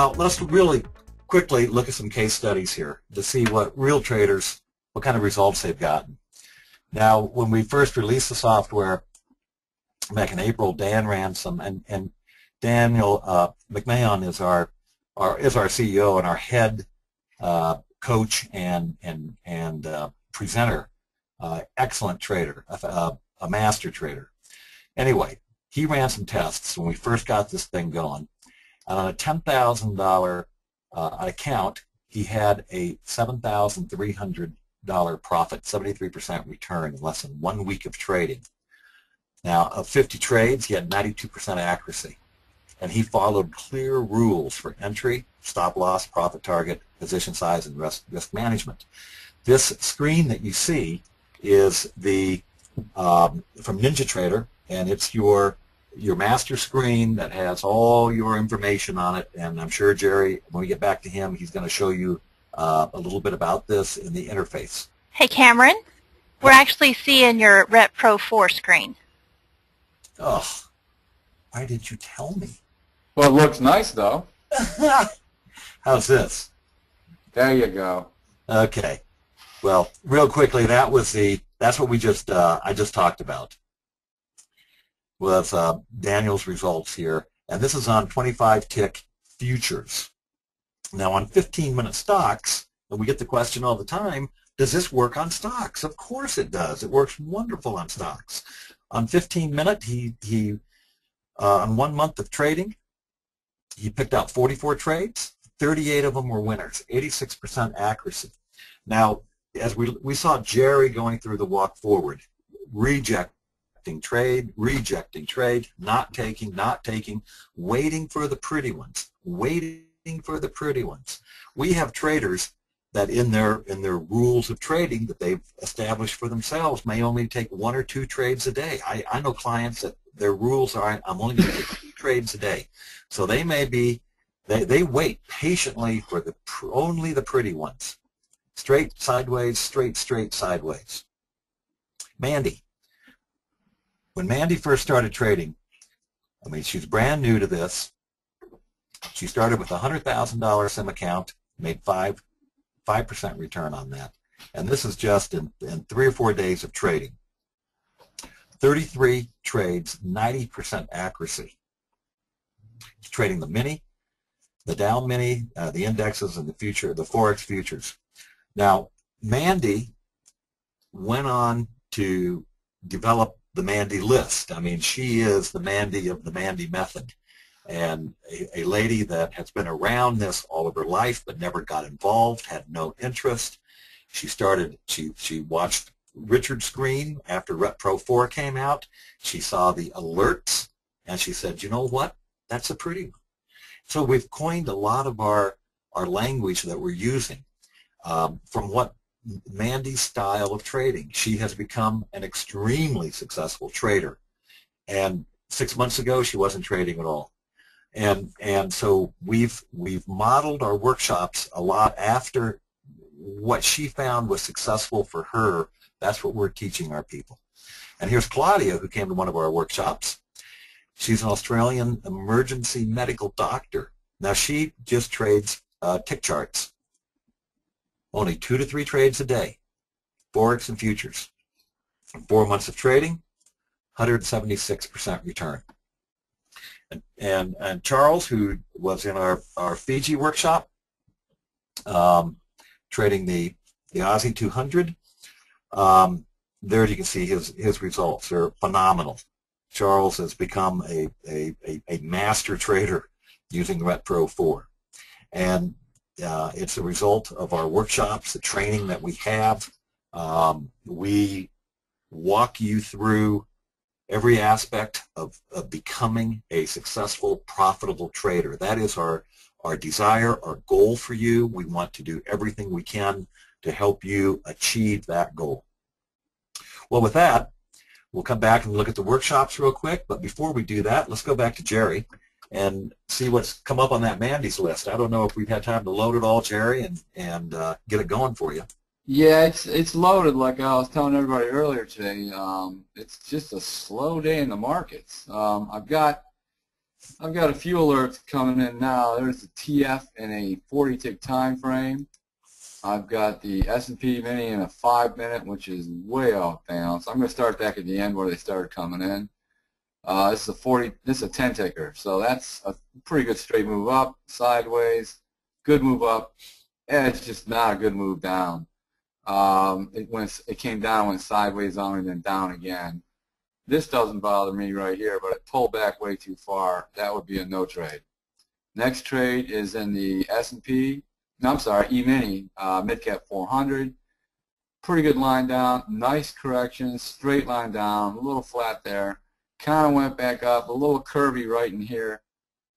Well, let's really quickly look at some case studies here to see what real traders, what kind of results they've gotten. Now, when we first released the software back in April, Dan ran some, and Daniel McMahon is our CEO and our head coach and presenter, excellent trader, a master trader. Anyway, he ran some tests when we first got this thing going. And on a $10,000 account, he had a $7,300 profit, 73% return in less than 1 week of trading. Now, of 50 trades, he had 92% accuracy. And he followed clear rules for entry, stop loss, profit target, position size, and risk management. This screen that you see is the from NinjaTrader, and it's your master screen that has all your information on it. And I'm sure Jerry, when we get back to him, he's going to show you a little bit about this in the interface. Hey, Cameron, we're actually seeing your RET Pro 4 screen. Oh, why did you tell me? Well, it looks nice, though. How's this? There you go. Okay. Well, real quickly, that's what we just I just talked about with Daniel's results here, and this is on 25-tick futures. Now, on 15-minute stocks, and we get the question all the time, does this work on stocks? Of course it does. It works wonderful on stocks. On 15-minute, he on 1 month of trading, he picked out 44 trades. 38 of them were winners, 86% accuracy. Now, as we saw Jerry going through the walk forward, rejecting trade, not taking, waiting for the pretty ones, We have traders that in their rules of trading that they've established for themselves may only take 1 or 2 trades a day. I know clients that their rules are, I'm only going to take 2 trades a day. So they may be, they wait patiently for only the pretty ones. Straight, sideways, straight, sideways. Mandy. When Mandy first started trading, I mean, she's brand new to this. She started with a $100,000 sim account, made 5% return on that. And this is just in 3 or 4 days of trading. 33 trades, 90% accuracy. She's trading the mini, the Dow mini, the indexes, and the Forex futures. Now, Mandy went on to develop the Mandy list. I mean, she is the Mandy of the Mandy method, and a lady that has been around this all of her life but never got involved, had no interest. She watched Richard's screen after RET Pro 4 came out. She saw the alerts, and she said, you know what? That's a pretty one. So we've coined a lot of our language that we're using from what Mandy's style of trading. She has become an extremely successful trader, and 6 months ago she wasn't trading at all. And so we've modeled our workshops a lot after what she found was successful for her. That's what we're teaching our people. And here's Claudia, who came to one of our workshops. She's an Australian emergency medical doctor. Now, she just trades tick charts. Only 2 to 3 trades a day, Forex and futures. 4 months of trading, 176% return. And Charles, who was in our Fiji workshop, trading the Aussie 200, there you can see his results. They're phenomenal. Charles has become a master trader using RET Pro 4. And it's a result of our workshops, the training that we have. We walk you through every aspect of becoming a successful, profitable trader. That is our desire, our goal for you. We want to do everything we can to help you achieve that goal. Well, with that, we'll come back and look at the workshops real quick. But before we do that, let's go back to Jerry and see what's come up on that Mandy's list. I don't know if we've had time to load it all, Jerry, and get it going for you. Yeah, it's loaded like I was telling everybody earlier today. It's just a slow day in the markets. I've got I've got a few alerts coming in now. There's the TF in a 40-tick time frame. I've got the S&P mini in a 5-minute, which is way off balance. I'm going to start back at the end where they started coming in. This is a 10-ticker, so that's a pretty good straight move up, sideways, good move up, and it's just not a good move down. It came down, went sideways on, and then down again. This doesn't bother me right here, but it pulled back way too far. That would be a no trade. Next trade is in the S&P. No, I'm sorry, E-mini, mid-cap 400. Pretty good line down, nice correction, straight line down, a little flat there. Kind of went back up, a little curvy right in here.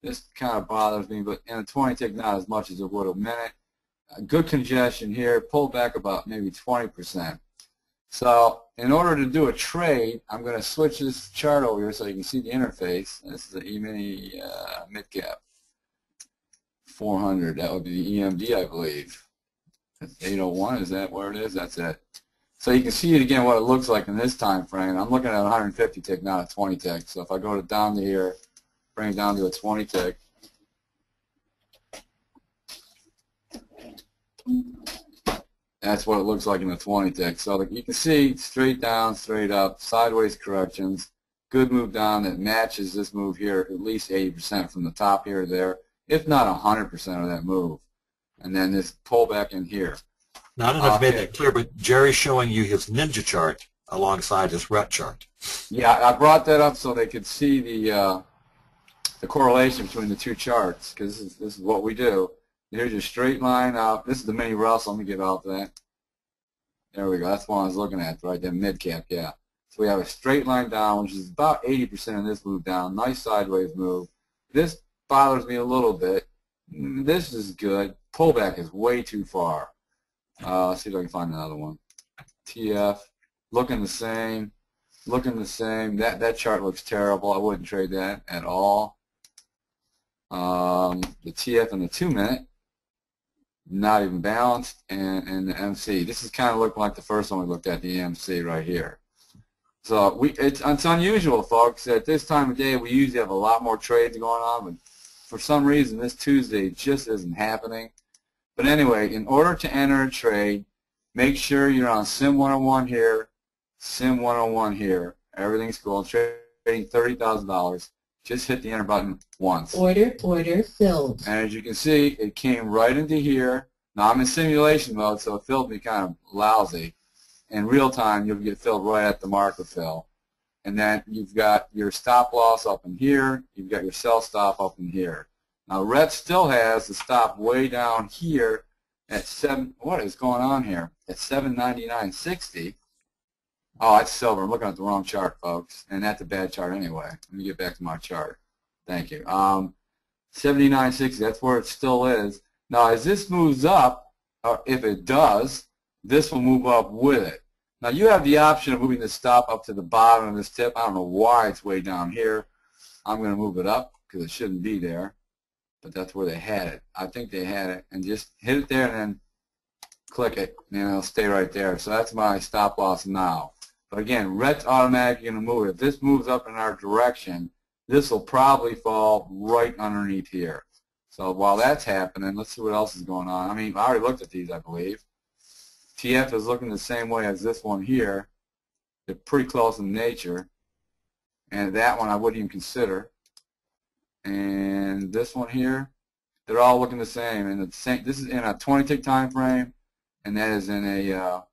This kind of bothers me, but in a 20-tick, not as much as it would a minute. Good congestion here, pulled back about maybe 20%. So in order to do a trade, I'm going to switch this chart over here so you can see the interface. This is the E-mini mid-cap 400. That would be the EMD, I believe. That's 801. Is that where it is? That's it. So you can see it again what it looks like in this time frame. I'm looking at a 150 tick, not a 20 tick. So if I go down to here, bring it down to a 20 tick. That's what it looks like in a 20 tick. So you can see straight down, straight up, sideways corrections, good move down that matches this move here, at least 80% from the top here to there, if not 100% of that move. And then this pullback in here. Now, I don't know if you made that clear, but Jerry's showing you his ninja chart alongside his RET chart. Yeah, I brought that up so they could see the correlation between the two charts, because this is what we do. Here's your straight line up. This is the mini Russell. Let me get out that. There we go. That's what I was looking at right there, mid-cap, yeah. So we have a straight line down, which is about 80% of this move down. Nice sideways move. This bothers me a little bit. This is good. Pullback is way too far. Let's see if I can find another one. TF, looking the same. Looking the same. That chart looks terrible. I wouldn't trade that at all. The TF in the 2-minute, not even balanced, and the MC. This is kind of looking like the first one we looked at, the MC right here. So it's unusual, folks. At this time of day, we usually have a lot more trades going on, but for some reason, this Tuesday just isn't happening. But anyway, in order to enter a trade, make sure you're on Sim 101 here, Sim 101 here. Everything's cool. Trading $30,000. Just hit the enter button once. Order filled. And as you can see, it came right into here. Now I'm in simulation mode, so it filled me kind of lousy. In real time, you'll get filled right at the market fill. And then you've got your stop loss up in here. You've got your sell stop up in here. Now RET still has the stop way down here at what is going on here? At 799.60. Oh, that's silver. I'm looking at the wrong chart, folks. And that's a bad chart anyway. Let me get back to my chart. Thank you. 79.60, that's where it still is. Now, as this moves up, or if it does, this will move up with it. Now, you have the option of moving the stop up to the bottom of this tip. I don't know why it's way down here. I'm going to move it up because it shouldn't be there. But that's where they had it. I think they had it. And just hit it there and then click it, and it'll stay right there. So that's my stop loss now. But again, RET's automatically going to move it. If this moves up in our direction, this will probably fall right underneath here. So while that's happening, let's see what else is going on. I mean, I already looked at these, I believe. TF is looking the same way as this one here. They're pretty close in nature. And that one I wouldn't even consider. And this one here, they're all looking the same. And this is in a 20-tick time frame, and that is in a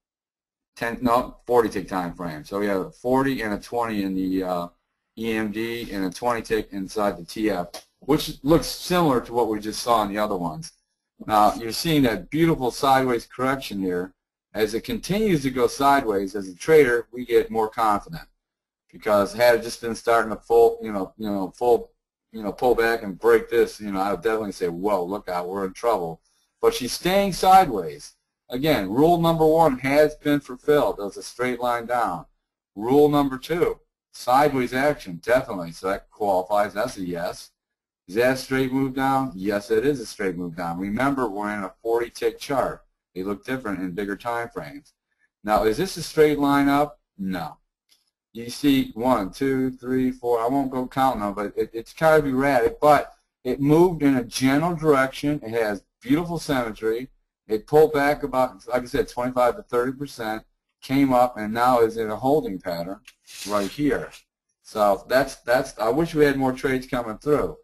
40-tick time frame. So we have a 40 and a 20 in the EMD and a 20-tick inside the TF, which looks similar to what we just saw in the other ones. Now, you're seeing that beautiful sideways correction here. As it continues to go sideways, as a trader, we get more confident, because had it just been starting to pull back and break this, I would definitely say, whoa, look out, we're in trouble. But she's staying sideways. Again, rule number 1 has been fulfilled. There's a straight line down. Rule number 2, sideways action, definitely. So that qualifies. That's a yes. Is that a straight move down? Yes, it is a straight move down. Remember, we're in a 40-tick chart. They look different in bigger time frames. Now, is this a straight line up? No. you see 1, 2, 3, 4. I won't go counting them, but it's kind of erratic. But it moved in a general direction. It has beautiful symmetry. It pulled back about, like I said, 25 to 30%, came up, and now is in a holding pattern right here. So that's. I wish we had more trades coming through.